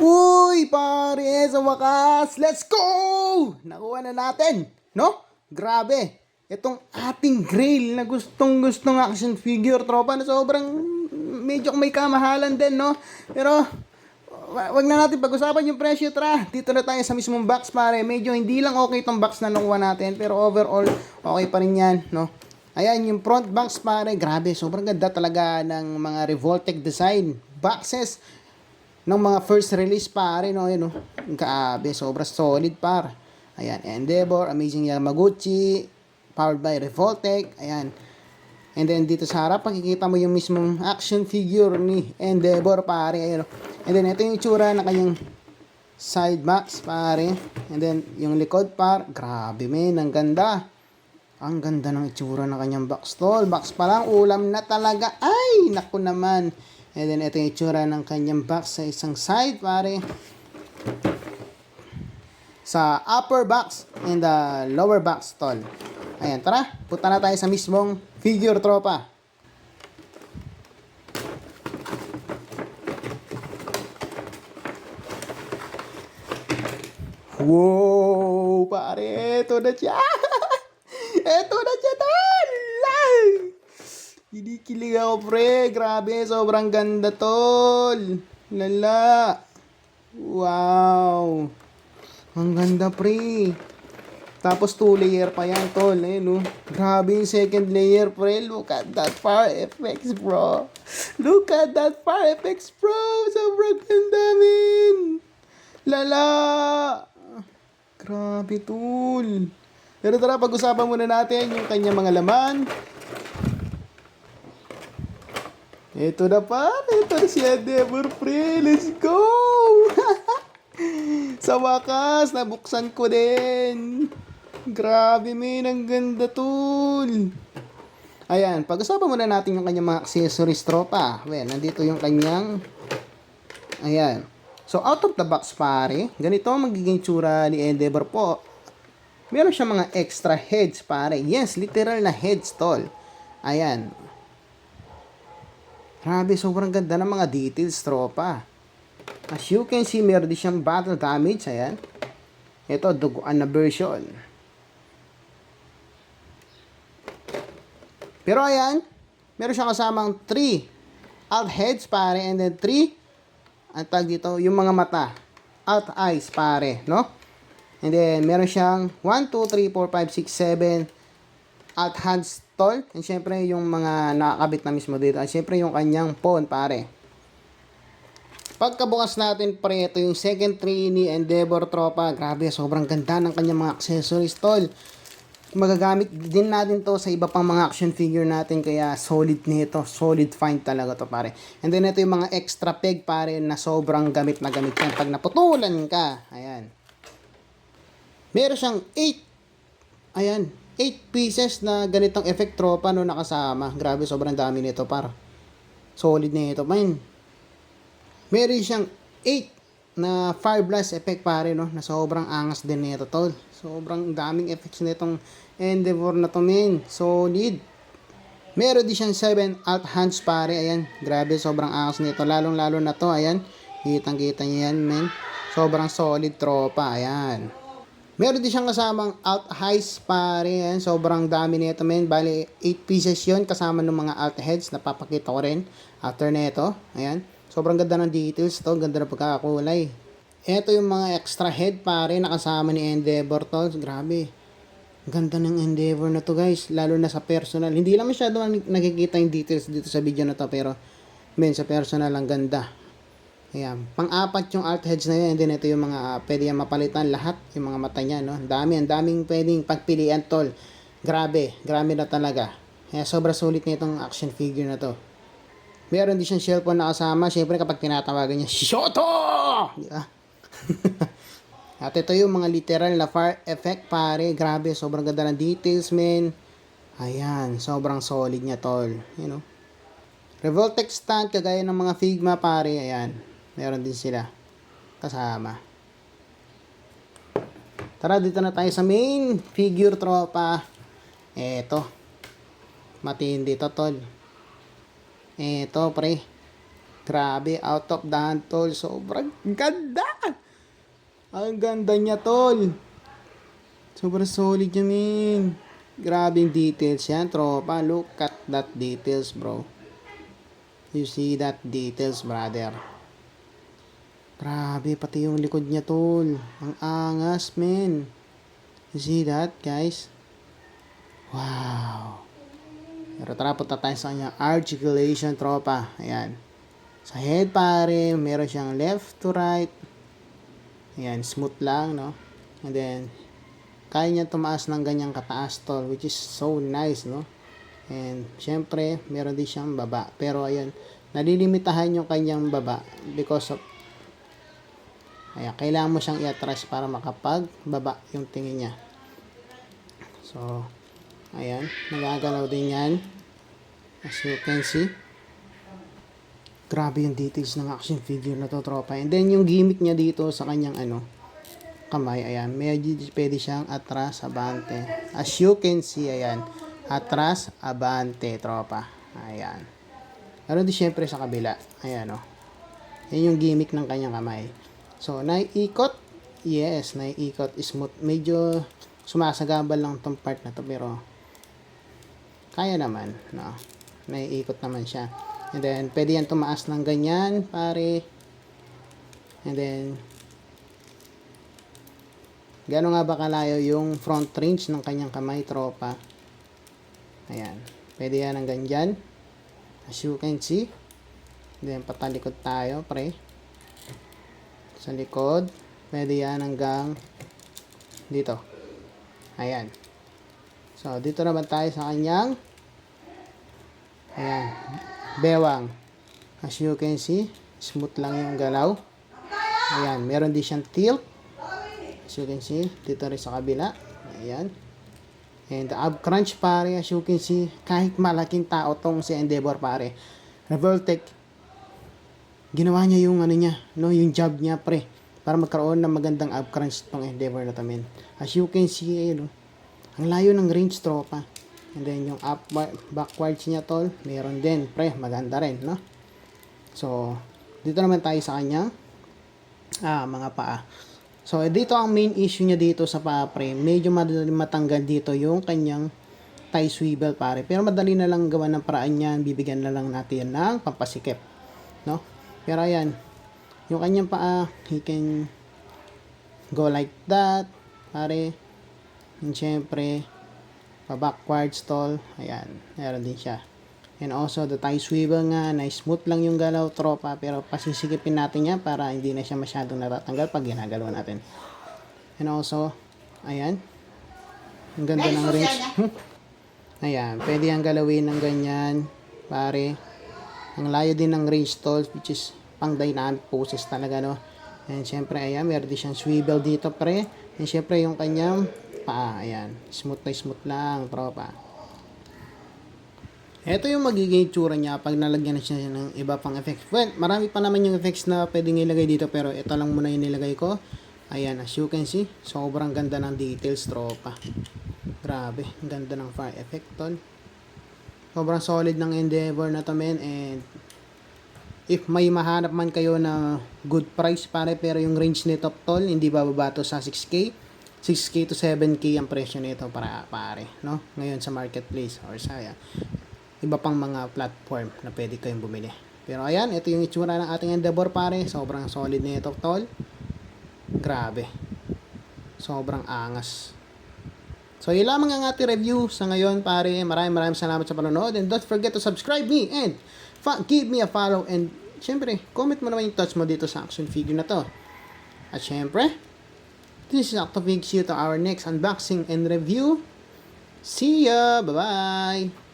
Uy, pare, sa wakas, let's go! Nakuha na natin, no? Grabe. Itong ating grail na gustong-gustong action figure, tropa, na sobrang medyo may kamahalan din, no? Pero, wag na natin pag-usapan yung presyo, tara. Dito na tayo sa mismong box, pare. Medyo hindi lang okay itong box na nakuha natin, pero overall, okay pa rin yan, no? Ayan, yung front box, pare, grabe. Sobrang ganda talaga ng mga Revoltech design boxes ng mga first release, pare, no? Ayan, no? Grabe, sobrang solid, par. Ayan, Endeavor, Amazing Yamaguchi, powered by Revoltech. Ayan. And then dito sa harap, pakikita mo yung mismong action figure ni Endeavor, pare. Ayan, no? And then ito yung itsura ng kanyang side box, pare. And then yung likod, par. Grabe, men, ang ganda. Ang ganda ng itsura ng kanyang box, tol. Box pa lang, ulam na talaga. Ay, naku naman. And then ito yung itsura ng kanyang box sa isang side, pare. Sa upper box and the lower box, tol. Ayan, tara. Punta na tayo sa mismong figure, tropa. Wow, pare. Ito na siya. Ito na siya, tol. Kinikilig ako, pre. Grabe, sobrang ganda, tol. Lala. Wow. Ang ganda, pre. Tapos 2 layer pa yan, tol. Ayun, no? Grabe yung second layer, pre. Look at that far effects, bro. Look at that far effects, bro. Sobrang ganda, min. Lala. Grabe, tol. Pero tara, pag-usapan muna natin yung kanyang mga laman. Ito na pa. Ito na si Endeavor, pre. Let's go! Sa wakas, nabuksan ko din. Grabe, men. Ang ganda, tol. Ayan, pag-usapan muna natin yung kanyang mga accessories, tropa. Well, nandito yung kanyang... Ayan. So, out of the box, pare. Ganito ang magiging tsura ni Endeavor po. Meron siyang mga extra heads, pare. Yes, literal na heads, tol. Ayan. Grabe, sobrang ganda ng mga details, tropa. As you can see, meron din siyang battle damage. Ayan. Ito, duguan na version. Pero ayan, meron siyang kasamang 3 alt heads, pare. And then 3, ang tag dito, yung mga mata. Alt eyes, pare, no? And then, meron siyang 1, 2, 3, 4, 5, 6, 7 alt hands, tol. And syempre, yung mga nakakabit na mismo dito. At syempre, yung kanyang pawn, pare. Pagkabukas natin, pre, ito yung second tree ni Endeavor, tropa. Grabe, sobrang ganda ng kanyang mga accessories, tol. Magagamit din natin to sa iba pang mga action figure natin. Kaya, solid nito. Solid find talaga to, pare. And then, ito yung mga extra peg, pare, na sobrang gamit na gamit yan. Pag naputulan ka, ayan. Meron siyang 8, ayan, 8 pieces na ganitong effect, tropa, no, nakasama. Grabe, sobrang dami nito, par. Solid na ito, man. Meron siyang 8 na fire blast effect, pare, no, na sobrang angas din nito, tol. Sobrang daming effects nitong Endeavor na to, man. Solid. Meron din siyang 7 alt hands, pare, ayan. Grabe, sobrang angas nito, lalong-lalo na to, ayan. Kitang-kita niya yan, man. Sobrang solid, tropa, ayan. Meron din siyang kasamang alt highs, pare. Ayan, sobrang dami nito, men. Bali, 8 pieces yon kasama ng mga alt heads. Napapakita ko rin after nito. Ayan. Sobrang ganda ng details to. Ganda ng pagkakakulay. Ito yung mga extra head, pare, nakasama ni Endeavor to. Grabe. Ganda ng Endeavor na to, guys. Lalo na sa personal. Hindi lang masyado nakikita yung details dito sa video na to. Pero, men, sa personal, ang ganda. Ayan, pang-apat yung alt heads na yun. And then ito yung mga pwede yan mapalitan lahat, yung mga mata niya, no? Ang daming pwedeng pagpilian, tol. Grabe na talaga. Kaya sobrang sulit na itong action figure na to. Meron din siyang shell phone na kasama. Syempre kapag tinatawagan niya, Shoto! Diba? At ito yung mga literal na fire effect, pare. Grabe, sobrang ganda ng details, men. Ayan, sobrang solid niya, tol. You know? Revoltech stand, kagaya ng mga Figma, pare. Ayan. Meron din sila kasama. Tara, dito na tayo sa main figure, tropa. Eto. Matindi to, tol. Eto, pre. Grabe, out of the hand, tol. Sobrang ganda. Ang ganda niya, tol. Sobrang solid niya, min. Grabe yung details yan, tropa. Look at that details, bro. You see that details, brother. Grabe, pati yung likod niya, tol. Ang angas, men. You see that, guys? Wow. Pero tara, punta tayo sa kanya. Articulation, tropa. Ayan. Sa head, pare, meron siyang left to right. Ayan, smooth lang, no? And then, kaya niya tumaas ng ganyang kataas, tol, which is so nice, no? And, syempre, meron din siyang baba. Pero, ayan, nalilimitahan yung kanyang baba because of, ayan, kailangan mo siyang i-atras para makapagbaba yung tingin niya. So, ayan, nagagalaw din yan. As you can see. Grabe yung details ng action figure na to, tropa. And then, yung gimmick niya dito sa kanyang, kamay, ayan, medyo pwede siyang atras, abante. As you can see, ayan, atras, abante, tropa. Ayan. Pero di syempre sa kabila, ayan, yan yung gimmick ng kanyang kamay. So, naiikot, yes, naiikot, smooth. Medyo sumasagabal lang tong part na to, pero kaya naman, no? Naiikot naman siya. And then, pwede yan tumaas ng ganyan, pare. And then, gano'n nga ba kalayo yung front range ng kanyang kamay, tropa? Ayan. Pwede yan ng ganyan. As you can see. And then, patalikod tayo, pre. Sa likod. Pwede yan hanggang dito. Ayan. So, dito naman tayo sa kanyang ayan, bewang. As you can see, smooth lang yung galaw. Ayan, meron din siyang tilt. As you can see, dito rin sa kabila. Ayan. And the ab crunch, pare, as you can see, kahit malaking tao tong si Endeavor, pare. Revoltech, ginawa niya yung niya, no, yung jab niya, pre, para magkaroon ng magandang ab crunch tong Endeavor na to, men. As you can see, ayun, ang layo ng range, tropa. And then, yung backwards niya, tol, meron din, pre, maganda rin, no? So, dito naman tayo sa kanyang mga paa. So, dito ang main issue niya dito sa paa, pre. Medyo madali matanggal dito yung kanyang tie swivel, pare. Pero madali na lang gawa ng paraan yan. Bibigyan na lang natin ng pampasikip, no? Pero ayan, yung kanyang paa, he can go like that, pare. And syempre, pa-backwards, tol. Ayan, meron din siya. And also, the tie swivel nga, na smooth lang yung galaw, tropa. Pero pasisikipin natin yan para hindi na siya masyadong natatanggal pag ginagalaw natin. And also, ayan. Ang ganda ng range. Ayan, pwede yung galawin ng ganyan, pare. Ang layo din ng range, tol, which is pang dynamic poses talaga, no? And syempre, ayan, meron din siyang swivel dito, pre. And syempre, yung kanyang paa, ayan. Smooth na smooth lang, tropa. Ito yung magiging itsura niya pag nalagyan na siya ng iba pang effects. Well, marami pa naman yung effects na pwedeng ilagay dito, pero ito lang muna yung nilagay ko. Ayan, as you can see, sobrang ganda ng details, tropa. Grabe, ang ganda ng fire effect, tol. Sobrang solid ng Endeavor na to, men. And if may mahanap man kayo na good price, pare, pero yung range nito, tol, hindi bababa to sa 6K. 6K to 7K ang presyo nito para, pare, no? Ngayon sa marketplace or sa iba pang mga platform na pwede kayong bumili. Pero ayan, ito yung itsura ng ating Endeavor, pare. Sobrang solid nito, tol. Grabe. Sobrang angas. So, yun lamang ang ating review sa ngayon, pare. Maraming salamat sa panonood. And don't forget to subscribe me and give me a follow. And, syempre, comment mo naman yung thoughts mo dito sa action figure na to. At syempre, this is Octavig. See you to our next unboxing and review. See ya! Bye-bye!